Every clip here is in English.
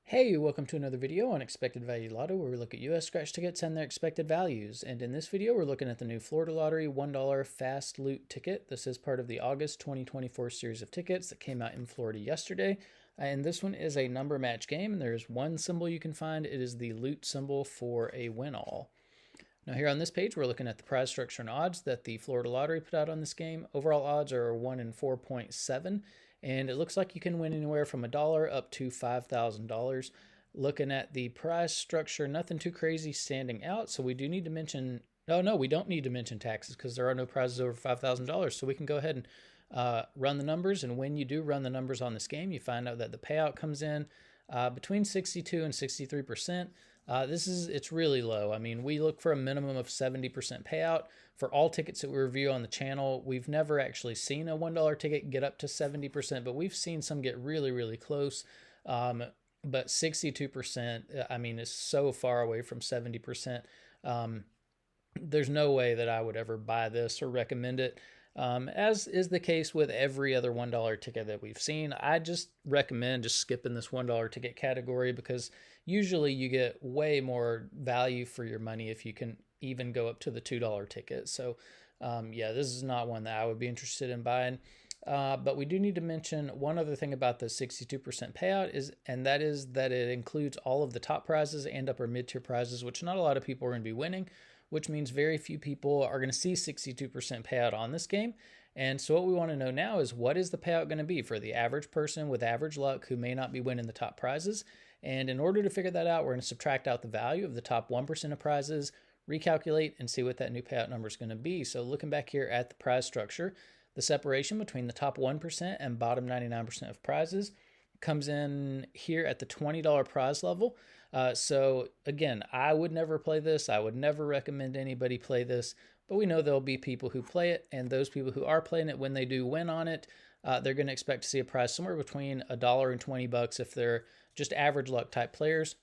Hey, welcome to another video on Expected Value Lotto, where we look at US scratch tickets and their expected values. And in this video, we're looking at the new Florida Lottery $1 Fast Loot ticket. This is part of the August 2024 series of tickets that came out in Florida yesterday. And this one is a number match game, and there's one symbol you can find. It is the loot symbol for a win all. Now here on this page, we're looking at the prize structure and odds that the Florida Lottery put out on this game. Overall odds are 1 in 4.7, and it looks like you can win anywhere from $1 up to $5,000. Looking at the prize structure, nothing too crazy standing out, so we do need to mention, no, we don't need to mention taxes because there are no prizes over $5,000, so we can go ahead and run the numbers, and when you do run the numbers on this game, you find out that the payout comes in between 62 and 63%. It's really low. I mean, we look for a minimum of 70% payout for all tickets that we review on the channel. We've never actually seen a $1 ticket get up to 70%, but we've seen some get really, really close. But 62%, I mean, is so far away from 70%. There's no way that I would ever buy this or recommend it. As is the case with every other $1 ticket that we've seen. I just recommend just skipping this $1 ticket category because usually you get way more value for your money if you can even go up to the $2 ticket. So yeah, this is not one that I would be interested in buying. But we do need to mention one other thing about the 62% payout and that is that it includes all of the top prizes and upper mid-tier prizes, which not a lot of people are going to be winning, which means very few people are going to see 62% payout on this game. And so what we want to know now is, what is the payout going to be for the average person with average luck who may not be winning the top prizes? And in order to figure that out, we're going to subtract out the value of the top 1% of prizes, recalculate, and see what that new payout number is going to be. So looking back here at the prize structure, the separation between the top 1% and bottom 99% of prizes comes in here at the $20 prize level. So again, I would never play this. I would never recommend anybody play this, but we know there'll be people who play it, and those people who are playing it, when they do win on it, they're going to expect to see a prize somewhere between $1 and $20 if they're just average luck type players.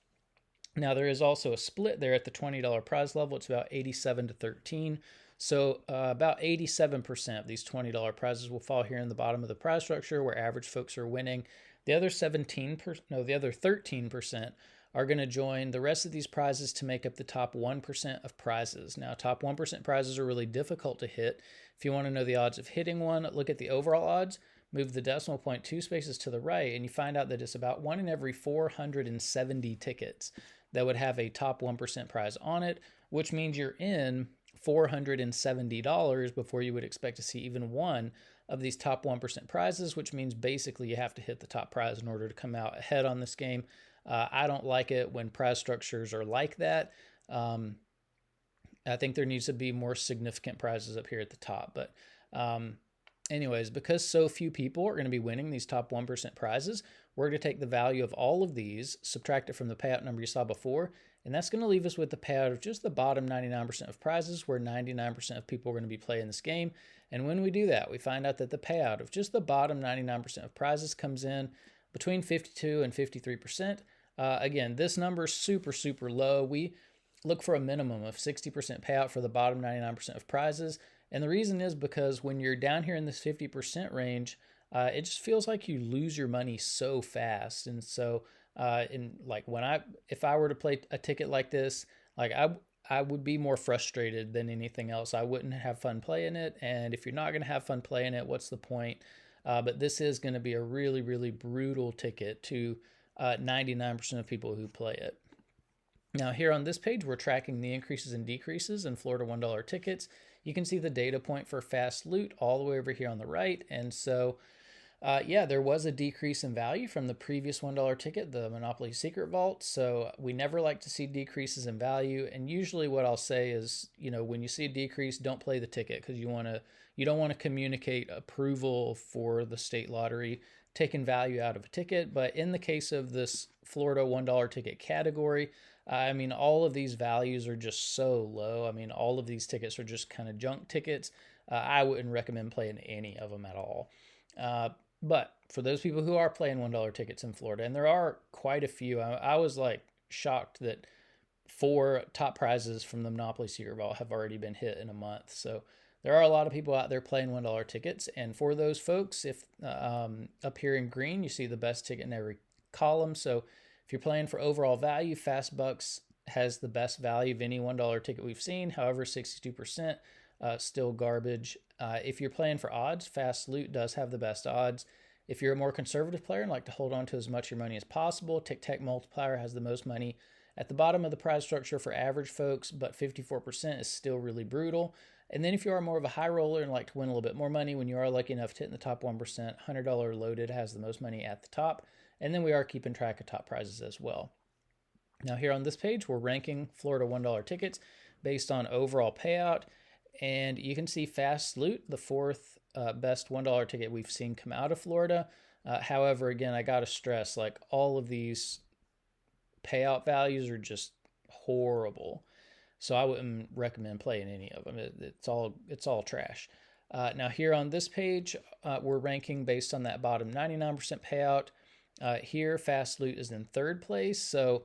Now there is also a split there at the $20 prize level. It's about 87 to 13. So about 87% of these $20 prizes will fall here in the bottom of the prize structure where average folks are winning. The other 13% are going to join the rest of these prizes to make up the top 1% of prizes. Now, top 1% prizes are really difficult to hit. If you want to know the odds of hitting one, look at the overall odds, move the decimal point 2 spaces to the right, and you find out that it's about 1 in every 470 tickets that would have a top 1% prize on it, which means you're in $470 before you would expect to see even one of these top 1% prizes, which means basically you have to hit the top prize in order to come out ahead on this game. I don't like it when prize structures are like that. I think there needs to be more significant prizes up here at the top. But anyways, because so few people are going to be winning these top 1% prizes, we're going to take the value of all of these, subtract it from the payout number you saw before, and that's going to leave us with the payout of just the bottom 99% of prizes, where 99% of people are going to be playing this game. And when we do that, we find out that the payout of just the bottom 99% of prizes comes in between 52 and 53%. Again, this number is super, super low. We look for a minimum of 60% payout for the bottom 99% of prizes. And the reason is because when you're down here in this 50% range, it just feels like you lose your money so fast. And so, if I were to play a ticket like this, I would be more frustrated than anything else. I wouldn't have fun playing it. And if you're not going to have fun playing it, what's the point? But this is going to be a really, really brutal ticket to 99% of people who play it. Now here on this page, we're tracking the increases and decreases in Florida $1 tickets. You can see the data point for fast loot all the way over here on the right. And so, yeah, there was a decrease in value from the previous $1 ticket, the Monopoly Secret Vault. So we never like to see decreases in value. And usually what I'll say is, when you see a decrease, don't play the ticket, because you don't want to communicate approval for the state lottery taking value out of a ticket. But in the case of this Florida $1 ticket category, I mean, all of these values are just so low. I mean, all of these tickets are just kind of junk tickets. I wouldn't recommend playing any of them at all. But for those people who are playing $1 tickets in Florida, and there are quite a few, I was like shocked that 4 top prizes from the Monopoly Secret Vault have already been hit in a month. So there are a lot of people out there playing $1 tickets. And for those folks, if up here in green, you see the best ticket in every column. So If you're playing for overall value, Fast Bucks has the best value of any $1 ticket we've seen. However, 62%, still garbage. If you're playing for odds, Fast Loot does have the best odds. If you're a more conservative player and like to hold on to as much of your money as possible, Tic Tac Multiplier has the most money at the bottom of the prize structure for average folks, but 54% is still really brutal. And then if you are more of a high roller and like to win a little bit more money, when you are lucky enough to hit in the top 1%, $100 loaded has the most money at the top. And then we are keeping track of top prizes as well. Now here on this page, we're ranking Florida $1 tickets based on overall payout. And you can see Fast Loot, the fourth best $1 ticket we've seen come out of Florida. However, again, I got to stress, like all of these payout values are just horrible. So I wouldn't recommend playing any of them. It's all trash. Now here on this page, we're ranking based on that bottom 99% payout. Here, Fast Loot is in third place. So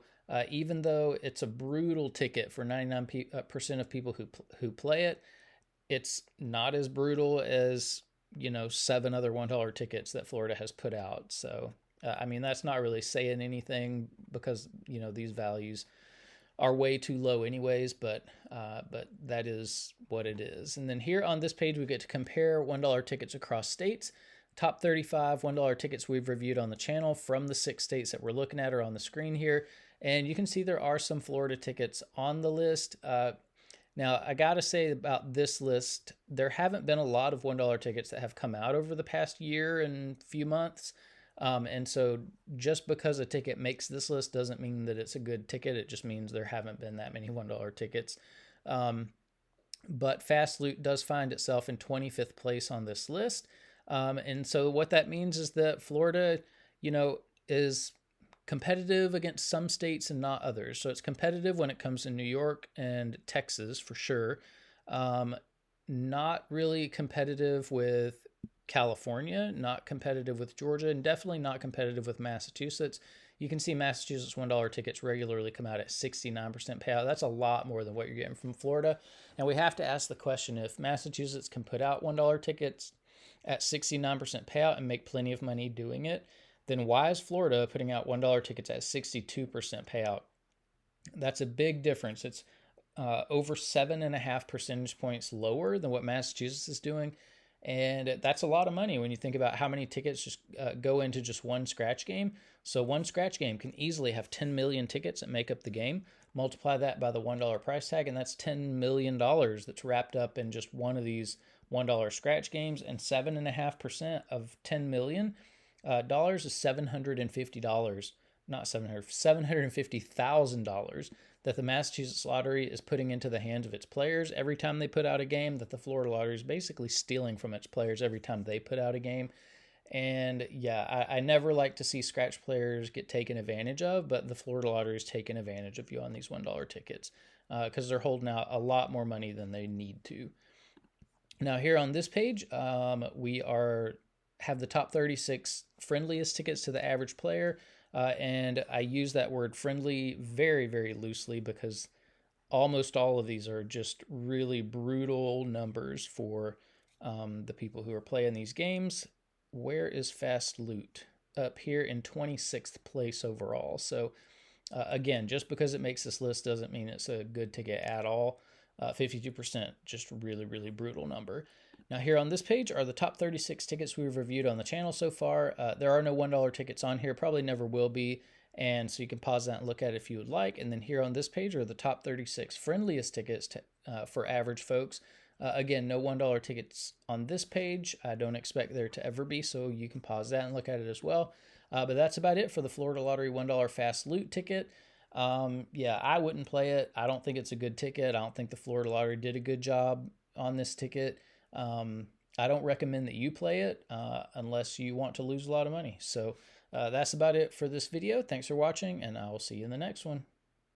even though it's a brutal ticket for 99% of people who play it, it's not as brutal as 7 other $1 tickets that Florida has put out. So I mean, that's not really saying anything because these values are way too low anyways, but that is what it is. And then here on this page, we get to compare $1 tickets across states. Top 35 $1 tickets we've reviewed on the channel from the 6 states that we're looking at are on the screen here. And you can see there are some Florida tickets on the list. Now, I got to say about this list, there haven't been a lot of $1 tickets that have come out over the past year and few months. And so just because a ticket makes this list doesn't mean that it's a good ticket. It just means there haven't been that many $1 tickets. But Fast Loot does find itself in 25th place on this list. And so what that means is that Florida, is competitive against some states and not others. So it's competitive when it comes to New York and Texas for sure. Not really competitive with California, not competitive with Georgia, and definitely not competitive with Massachusetts. You can see Massachusetts $1 tickets regularly come out at 69% payout. That's a lot more than what you're getting from Florida. And we have to ask the question, if Massachusetts can put out $1 tickets at 69% payout and make plenty of money doing it, then why is Florida putting out $1 tickets at 62% payout? That's a big difference. It's over 7.5 percentage points lower than what Massachusetts is doing. And that's a lot of money when you think about how many tickets just go into just one scratch game. So one scratch game can easily have 10 million tickets that make up the game. Multiply that by the $1 price tag, and that's $10 million that's wrapped up in just one of these $1 scratch games. And 7.5% of $10 million dollars is $750, not 700, $750,000 that the Massachusetts Lottery is putting into the hands of its players every time they put out a game, that the Florida Lottery is basically stealing from its players every time they put out a game. And yeah, I never like to see scratch players get taken advantage of, but the Florida Lottery is taking advantage of you on these $1 tickets because they're holding out a lot more money than they need to. Now here on this page, we have the top 36 friendliest tickets to the average player. And I use that word friendly very, very loosely because almost all of these are just really brutal numbers for the people who are playing these games. Where is Fast Loot? Up here in 26th place overall. So again, just because it makes this list doesn't mean it's a good ticket at all. 52%, just really, really brutal number. Now here on this page are the top 36 tickets we've reviewed on the channel so far. There are no $1 tickets on here, probably never will be, and so you can pause that and look at it if you would like. And then here on this page are the top 36 friendliest tickets for average folks. Again, no $1 tickets on this page. I don't expect there to ever be, so you can pause that and look at it as well. But that's about it for the Florida Lottery $1 Fast Loot ticket. Yeah, I wouldn't play it. I don't think it's a good ticket. I don't think the Florida Lottery did a good job on this ticket. I don't recommend that you play it unless you want to lose a lot of money. So that's about it for this video. Thanks for watching, and I will see you in the next one.